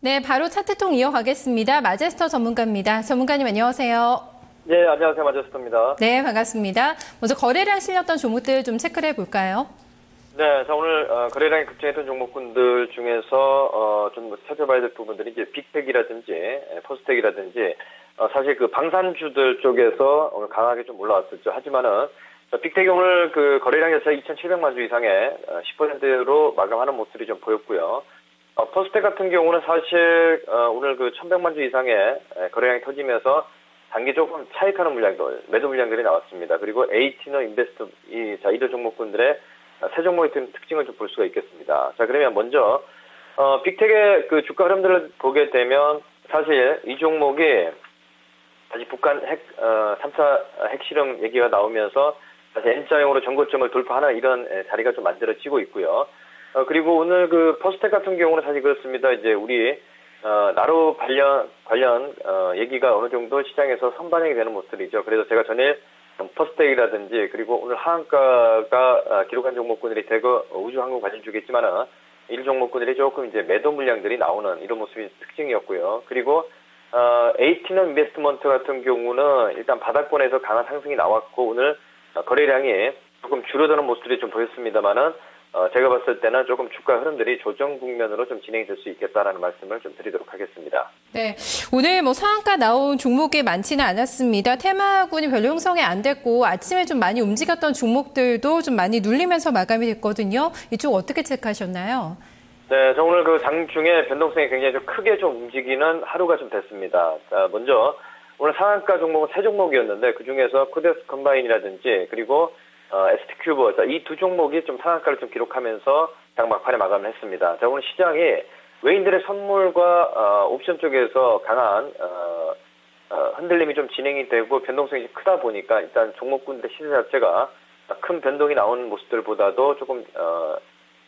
네, 바로 차트통 이어가겠습니다. 마제스터 전문가입니다. 전문가님 안녕하세요. 네, 안녕하세요. 마제스터입니다. 네, 반갑습니다. 먼저 거래량 실렸던 종목들 좀 체크를 해볼까요? 네, 자, 오늘 거래량이 급증했던 종목군들 중에서 좀 살펴봐야 될 부분들이 이제 빅텍이라든지 포스텍이라든지 사실 그 방산주들 쪽에서 오늘 강하게 좀 올라왔었죠. 하지만은 빅텍이 오늘 그 거래량 자체가 2,700만 주 이상의 10%로 마감하는 모습이 좀 보였고요. 포스텍 같은 경우는 사실 오늘 그 1,100만 주 이상의 거래량이 터지면서 단기 조금 차익하는 물량들, 매도 물량들이 나왔습니다. 그리고 에이티너 인베스트 이들 종목군들의 세 종목의 특징을 좀 볼 수가 있겠습니다. 자, 그러면 먼저 빅텍의 그 주가 흐름들을 보게 되면 사실 이 종목이 다시 북한 3차 핵실험 얘기가 나오면서 다시 N자형으로 전고점을 돌파하는 이런 자리가 좀 만들어지고 있고요. 그리고 오늘 그 포스텍 같은 경우는 사실 그렇습니다. 이제 우리 나로 관련 얘기가 어느 정도 시장에서 선반영이 되는 모습이죠. 그래서 제가 전일 포스텍이라든지 그리고 오늘 하한가가 기록한 종목군들이 대거 우주항공 관련 주겠지만은 이 종목군들이 조금 이제 매도 물량들이 나오는 이런 모습이 특징이었고요. 그리고 에이티너 인베스트먼트 같은 경우는 일단 바닥권에서 강한 상승이 나왔고 오늘 거래량이 조금 줄어드는 모습들이 좀 보였습니다만은 제가 봤을 때는 조금 주가 흐름들이 조정 국면으로 좀 진행이 될 수 있겠다라는 말씀을 좀 드리도록 하겠습니다. 네, 오늘 뭐 상한가 나온 종목이 많지는 않았습니다. 테마군이 별로 형성이 안 됐고 아침에 좀 많이 움직였던 종목들도 좀 많이 눌리면서 마감이 됐거든요. 이쪽 어떻게 체크하셨나요? 네, 저 오늘 그 장중에 변동성이 굉장히 좀 크게 좀 움직이는 하루가 좀 됐습니다. 자, 먼저 오늘 상한가 종목은 세 종목이었는데 그 중에서 코덱스 컴바인이라든지 그리고 ST큐버, 이 두 종목이 좀 상한가를 좀 기록하면서 장 막판에 마감을 했습니다. 자, 오늘 시장이 외인들의 선물과 옵션 쪽에서 강한 흔들림이 좀 진행이 되고 변동성이 크다 보니까 일단 종목군들의 시세 자체가 큰 변동이 나오는 모습들보다도 조금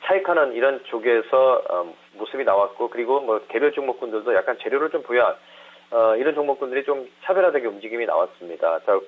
차익하는 이런 쪽에서 모습이 나왔고 그리고 뭐 개별 종목군들도 약간 재료를 좀 부여한 이런 종목군들이 좀 차별화되게 움직임이 나왔습니다. 자,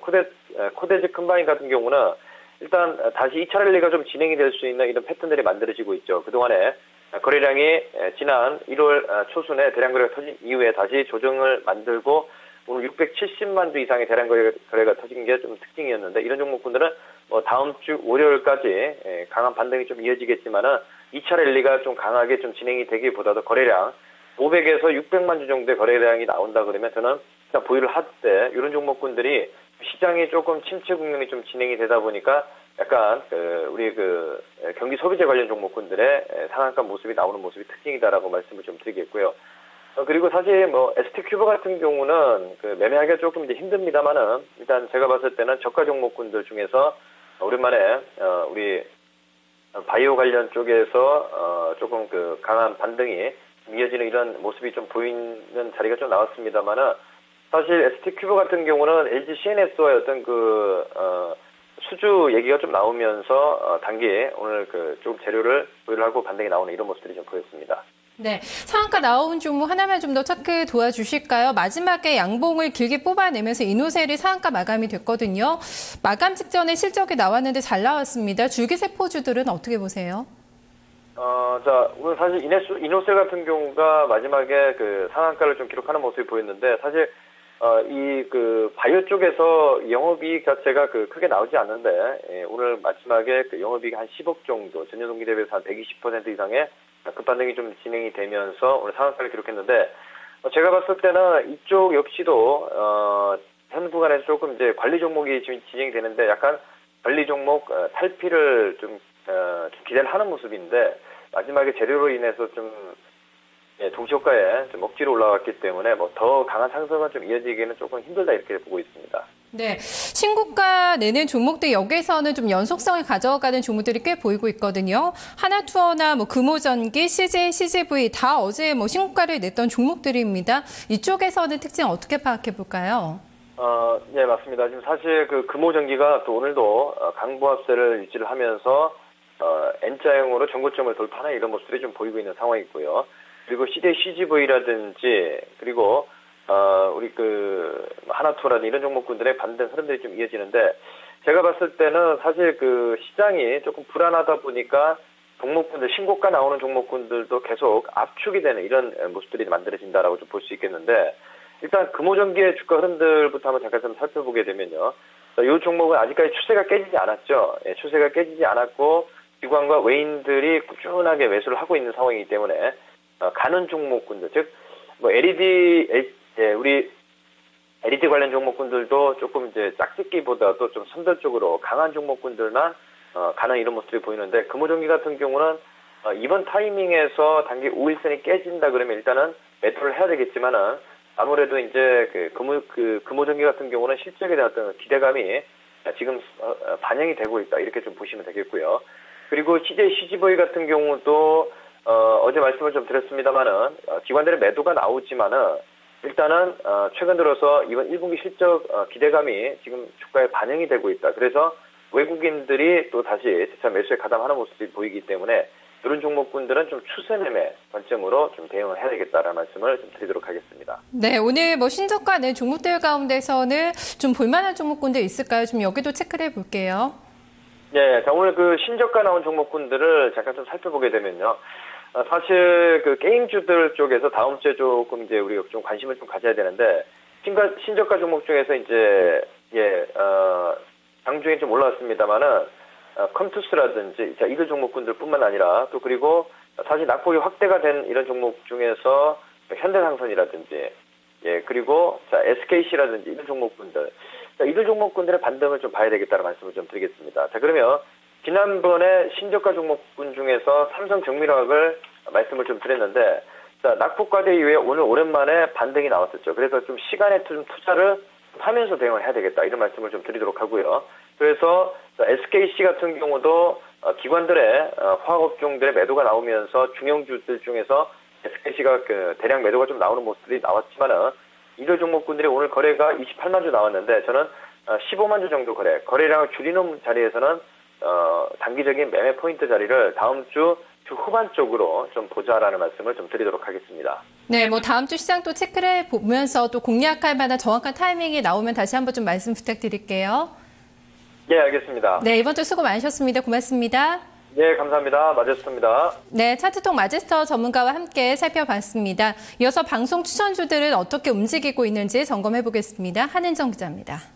코데즈 컴바인 같은 경우는 일단 다시 2차 랠리가 좀 진행이 될 수 있는 이런 패턴들이 만들어지고 있죠. 그동안에 거래량이 지난 1월 초순에 대량 거래가 터진 이후에 다시 조정을 만들고 오늘 670만 주 이상의 대량 거래가 터진 게 좀 특징이었는데 이런 종목군들은 뭐 다음 주 월요일까지 강한 반등이 좀 이어지겠지만은 2차 랠리가 좀 강하게 좀 진행이 되기보다도 거래량 500에서 600만 주 정도의 거래량이 나온다 그러면 저는 일단 보유를 할 때 이런 종목군들이 시장이 조금 침체 국면이 좀 진행이 되다 보니까 약간 우리 경기 소비재 관련 종목군들의 상한가 모습이 나오는 모습이 특징이다라고 말씀을 좀 드리겠고요. 그리고 사실 뭐 ST큐버 같은 경우는 매매하기가 조금 이제 힘듭니다만은 일단 제가 봤을 때는 저가 종목군들 중에서 오랜만에 우리 바이오 관련 쪽에서 조금 강한 반등이 이어지는 이런 모습이 좀 보이는 자리가 좀 나왔습니다만은 사실 ST큐버 같은 경우는 LG CNS와의 어떤 수주 얘기가 좀 나오면서 단기에 오늘 조금 재료를 보유를 하고 반등이 나오는 이런 모습들이 좀 보였습니다. 네, 상한가 나온 종목 하나만 좀 더 체크 도와주실까요? 마지막에 양봉을 길게 뽑아내면서 이노셀이 상한가 마감이 됐거든요. 마감 직전에 실적이 나왔는데 잘 나왔습니다. 줄기세포주들은 어떻게 보세요? 자, 오늘 사실 이노셀 같은 경우가 마지막에 상한가를 좀 기록하는 모습이 보였는데 사실 바이오 쪽에서 영업이익 자체가 크게 나오지 않는데, 오늘 마지막에 영업이익 한 10억 정도, 전년 동기 대비해서 한 120% 이상의 급반등이 좀 진행이 되면서 오늘 상한가를 기록했는데, 제가 봤을 때는 이쪽 역시도, 현 구간에서 조금 이제 관리 종목이 지금 진행이 되는데, 약간 관리 종목 탈피를 좀 기대를 하는 모습인데, 마지막에 재료로 인해서 좀 동시효과에 좀 억지로 올라갔기 때문에 뭐 더 강한 상승은 좀 이어지기는 조금 힘들다 이렇게 보고 있습니다. 네, 신고가 내는 종목들 여기서는 좀 연속성을 가져가는 종목들이 꽤 보이고 있거든요. 하나투어나 뭐 금호전기, CJ, CGV 다 어제 뭐 신고가를 냈던 종목들입니다. 이쪽에서는 특징 어떻게 파악해 볼까요? 네, 맞습니다. 지금 사실 금호전기가 또 오늘도 강보합세를 유지를 하면서 N자형으로 전고점을 돌파하는 이런 모습들이 좀 보이고 있는 상황이고요. 그리고 CJCGV라든지 그리고 우리 하나투어라든지 이런 종목군들의 반등 흐름들이 좀 이어지는데 제가 봤을 때는 사실 시장이 조금 불안하다 보니까 종목군들, 신고가 나오는 종목군들도 계속 압축이 되는 이런 모습들이 만들어진다라고 좀 볼 수 있겠는데, 일단 금호전기의 주가 흐름들부터 한번 잠깐 좀 살펴보게 되면요. 이 종목은 아직까지 추세가 깨지지 않았죠. 예, 추세가 깨지지 않았고 기관과 외인들이 꾸준하게 매수를 하고 있는 상황이기 때문에 가는 종목군들, 즉 뭐 우리 LED 관련 종목군들도 조금 이제 짝짓기보다도 좀 선별적으로 강한 종목군들만 가는 이런 모습이 보이는데, 금호전기 같은 경우는 이번 타이밍에서 단기 5일선이 깨진다 그러면 일단은 매도를 해야 되겠지만은, 아무래도 이제 금호전기 같은 경우는 실적에 대한 어떤 기대감이 지금 반영이 되고 있다, 이렇게 좀 보시면 되겠고요. 그리고 CJ-CGV 같은 경우도 어제 말씀을 좀 드렸습니다만은 기관들의 매도가 나오지만은 일단은 최근 들어서 이번 1분기 실적 기대감이 지금 주가에 반영이 되고 있다. 그래서 외국인들이 또 다시 재차 매수에 가담하는 모습이 보이기 때문에 이런 종목군들은 좀 추세 매매 관점으로 좀 대응을 해야 되겠다라는 말씀을 좀 드리도록 하겠습니다. 네, 오늘 뭐 신저가 낸 종목들 가운데서는 좀 볼만한 종목군들 있을까요? 좀 여기도 체크를 해볼게요. 네, 자, 오늘 그 신저가 나온 종목군들을 잠깐 좀 살펴보게 되면요. 사실 그 게임주들 쪽에서 다음 주에 조금 이제 우리가 좀 관심을 좀 가져야 되는데, 신저가 종목 중에서 이제 장중에 좀 올라왔습니다만은 컴투스라든지 이들 종목군들뿐만 아니라 또 그리고 사실 낙폭이 확대가 된 이런 종목 중에서 현대상선이라든지 그리고 SKC라든지 이들 종목군들, 이들 종목군들의 반등을 좀 봐야 되겠다는 말씀을 좀 드리겠습니다. 자, 그러면 지난번에 신저가 종목군 중에서 삼성정밀화학을 말씀을 좀 드렸는데, 자, 낙폭 과대 이후에 오늘 오랜만에 반등이 나왔었죠. 그래서 좀 시간에 좀 투자를 하면서 대응을 해야 되겠다, 이런 말씀을 좀 드리도록 하고요. 그래서 SKC 같은 경우도 기관들의 화학업종들의 매도가 나오면서 중형주들 중에서 SKC가 대량 매도가 좀 나오는 모습들이 나왔지만은, 이들 종목군들이 오늘 거래가 28만 주 나왔는데, 저는 15만 주 정도 거래량을 줄이는 자리에서는 단기적인 매매 포인트 자리를 다음 주 후반 쪽으로 좀 보자라는 말씀을 좀 드리도록 하겠습니다. 네, 뭐 다음 주 시장 또 체크를 보면서 또 공략할 만한 정확한 타이밍이 나오면 다시 한번 좀 말씀 부탁드릴게요. 네, 알겠습니다. 네, 이번 주 수고 많으셨습니다. 고맙습니다. 네, 감사합니다. 마제스터입니다. 네, 차트통 마제스터 전문가와 함께 살펴봤습니다. 이어서 방송 추천주들은 어떻게 움직이고 있는지 점검해 보겠습니다. 한은정 기자입니다.